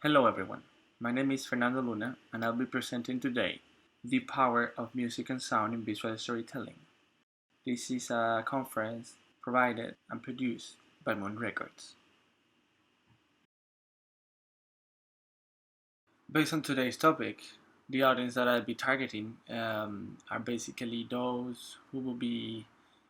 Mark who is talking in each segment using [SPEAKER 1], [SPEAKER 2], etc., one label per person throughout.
[SPEAKER 1] Hello everyone, my name is Fernando Luna and I'll be presenting today The Power of Music and Sound in Visual Storytelling. This is a conference provided and produced by Moon Records. Based on today's topic, the audience that I'll be targeting are basically those who will be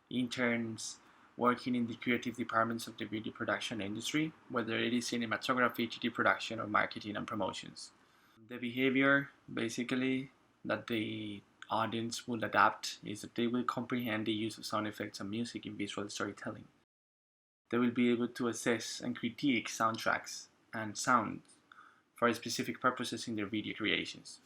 [SPEAKER 1] interns working in the creative departments of the video production industry, whether it is cinematography, 3D production, or marketing and promotions. The behavior basically that the audience will adapt is that they will comprehend the use of sound effects and music in visual storytelling. They will be able to assess and critique soundtracks and sounds for specific purposes in their video creations.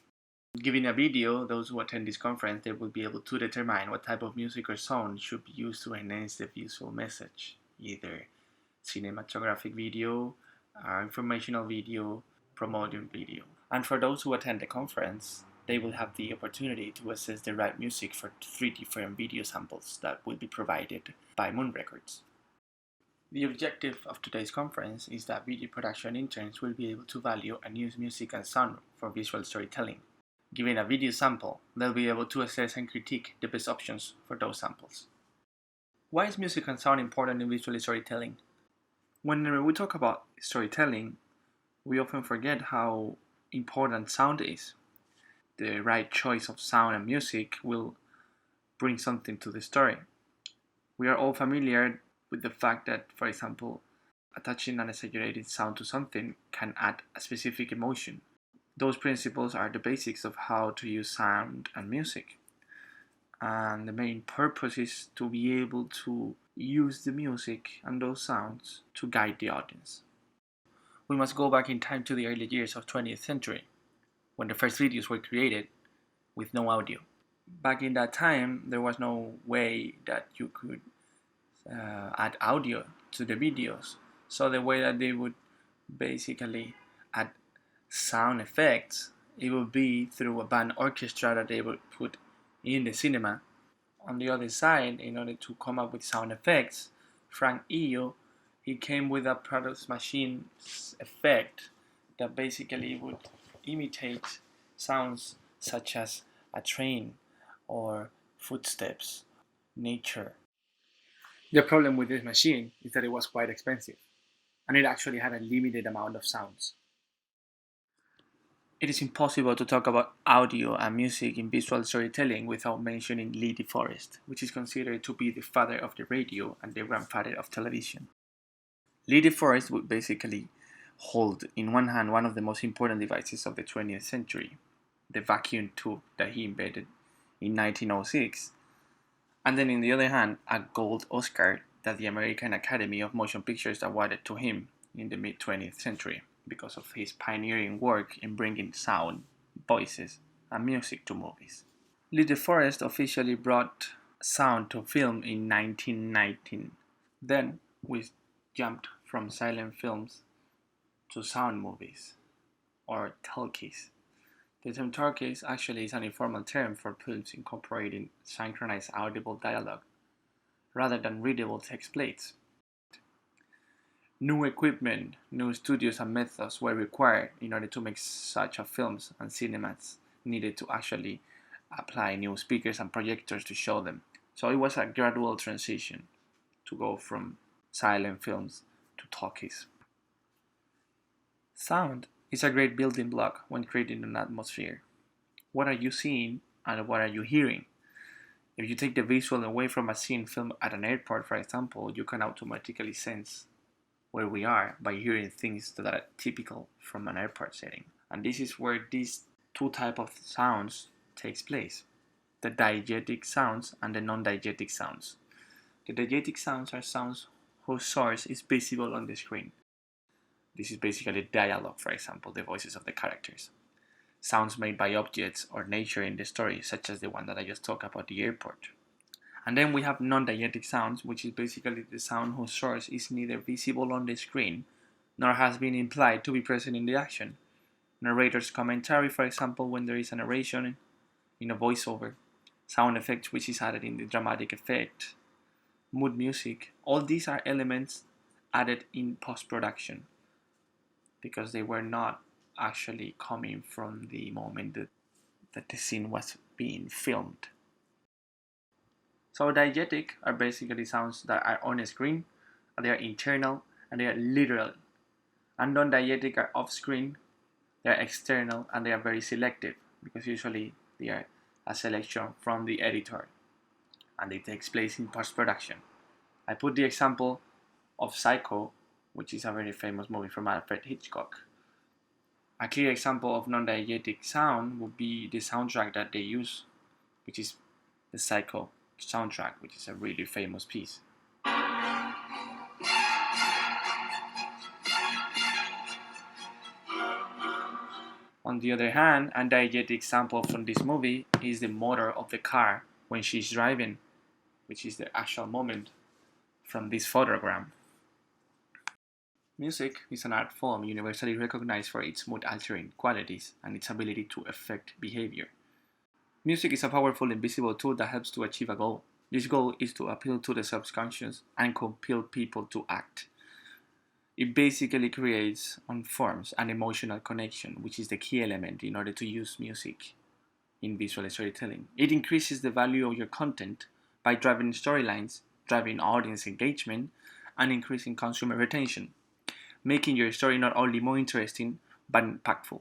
[SPEAKER 1] Given a video, those who attend this conference, they will be able to determine what type of music or sound should be used to enhance the visual message, either cinematographic video, informational video, promoting video. And for those who attend the conference, they will have the opportunity to assess the right music for 3 different video samples that will be provided by Moon Records. The objective of today's conference is that video production interns will be able to value and use music and sound for visual storytelling. Given a video sample, they'll be able to assess and critique the best options for those samples. Why is music and sound important in visual storytelling? Whenever we talk about storytelling, we often forget how important sound is. The right choice of sound and music will bring something to the story. We are all familiar with the fact that, for example, attaching an exaggerated sound to something can add a specific emotion. Those principles are the basics of how to use sound and music. And the main purpose is to be able to use the music and those sounds to guide the audience. We must go back in time to the early years of 20th century, when the first videos were created with no audio. Back in that time, there was no way that you could add audio to the videos. So the way that they would basically add sound effects, it would be through a band orchestra that they would put in the cinema. On the other side, in order to come up with sound effects, Frank Io, he came with a product machine effect that basically would imitate sounds such as a train or footsteps, nature. The problem with this machine is that it was quite expensive, and it actually had a limited amount of sounds. It is impossible to talk about audio and music in visual storytelling without mentioning Lee DeForest, which is considered to be the father of the radio and the grandfather of television. Lee DeForest would basically hold in one hand one of the most important devices of the 20th century, the vacuum tube that he invented in 1906, and then in the other hand a gold Oscar that the American Academy of Motion Pictures awarded to him in the mid-20th century because of his pioneering work in bringing sound, voices, and music to movies. Lee DeForest officially brought sound to film in 1919. Then we jumped from silent films to sound movies, or talkies. The term talkies actually is an informal term for films incorporating synchronized audible dialogue rather than readable text plates. New equipment, new studios and methods were required in order to make such films, and cinemas needed to actually apply new speakers and projectors to show them. So it was a gradual transition to go from silent films to talkies. Sound is a great building block when creating an atmosphere. What are you seeing and what are you hearing? If you take the visual away from a scene filmed at an airport, for example, you can automatically sense where we are by hearing things that are typical from an airport setting. And this is where these two types of sounds takes place: the diegetic sounds and the non-diegetic sounds. The diegetic sounds are sounds whose source is visible on the screen. This is basically dialogue, for example, the voices of the characters. Sounds made by objects or nature in the story, such as the one that I just talked about, the airport. And then we have non-diegetic sounds, which is basically the sound whose source is neither visible on the screen, nor has been implied to be present in the action. Narrator's commentary, for example, when there is a narration in a voiceover, sound effects which is added in the dramatic effect, mood music, all these are elements added in post-production because they were not actually coming from the moment that the scene was being filmed. So diegetic are basically sounds that are on a screen, and they are internal, and they are literal. And non-diegetic are off-screen, they are external, and they are very selective, because usually they are a selection from the editor, and it takes place in post-production. I put the example of Psycho, which is a very famous movie from Alfred Hitchcock. A clear example of non-diegetic sound would be the soundtrack that they use, which is the Psycho soundtrack, which is a really famous piece. On the other hand, a diegetic sample from this movie is the motor of the car when she's driving, which is the actual moment from this photogram. Music is an art form universally recognized for its mood-altering qualities and its ability to affect behavior. Music is a powerful invisible tool that helps to achieve a goal. This goal is to appeal to the subconscious and compel people to act. It basically creates and forms an emotional connection, which is the key element in order to use music in visual storytelling. It increases the value of your content by driving storylines, driving audience engagement, and increasing consumer retention, making your story not only more interesting but impactful.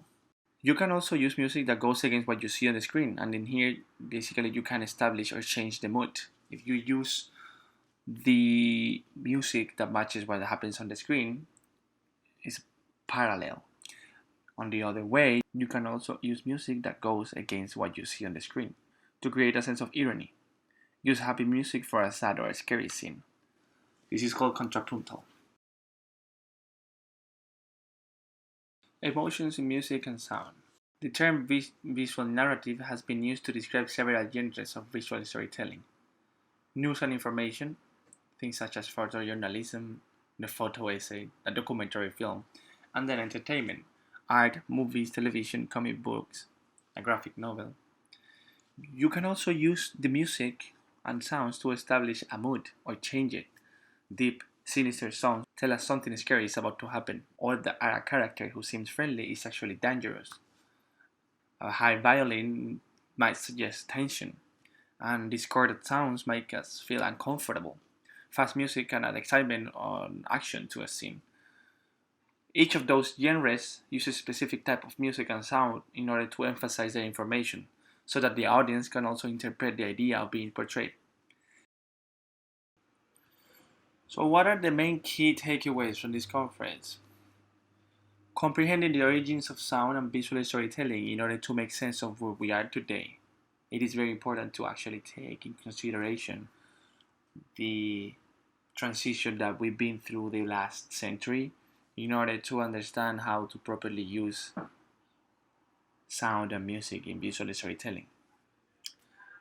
[SPEAKER 1] You can also use music that goes against what you see on the screen, and in here, basically, you can establish or change the mood. If you use the music that matches what happens on the screen, it's parallel. On the other way, you can also use music that goes against what you see on the screen to create a sense of irony. Use happy music for a sad or a scary scene. This is called contrapuntal. Emotions in music and sound. The term visual narrative has been used to describe several genres of visual storytelling. News and information, things such as photojournalism, the photo essay, a documentary film, and then entertainment, art, movies, television, comic books, a graphic novel. You can also use the music and sounds to establish a mood or change it. Deep, sinister songs tell us something scary is about to happen, or that a character who seems friendly is actually dangerous. A high violin might suggest tension, and discordant sounds make us feel uncomfortable. Fast music can add excitement or action to a scene. Each of those genres uses a specific type of music and sound in order to emphasize their information, so that the audience can also interpret the idea of being portrayed. So, what are the main key takeaways from this conference? Comprehending the origins of sound and visual storytelling in order to make sense of where we are today. It is very important to actually take in consideration the transition that we've been through the last century in order to understand how to properly use sound and music in visual storytelling.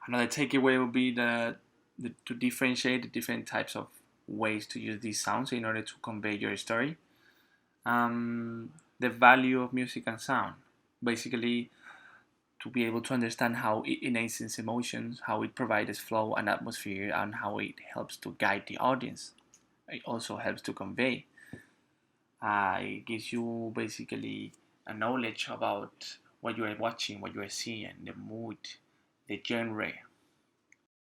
[SPEAKER 1] Another takeaway would be to differentiate the different types of ways to use these sounds in order to convey your story. The value of music and sound, basically to be able to understand how it enhances emotions, how it provides flow and atmosphere, and how it helps to guide the audience. It also helps to convey. It gives you basically a knowledge about what you are watching, what you are seeing, the mood, the genre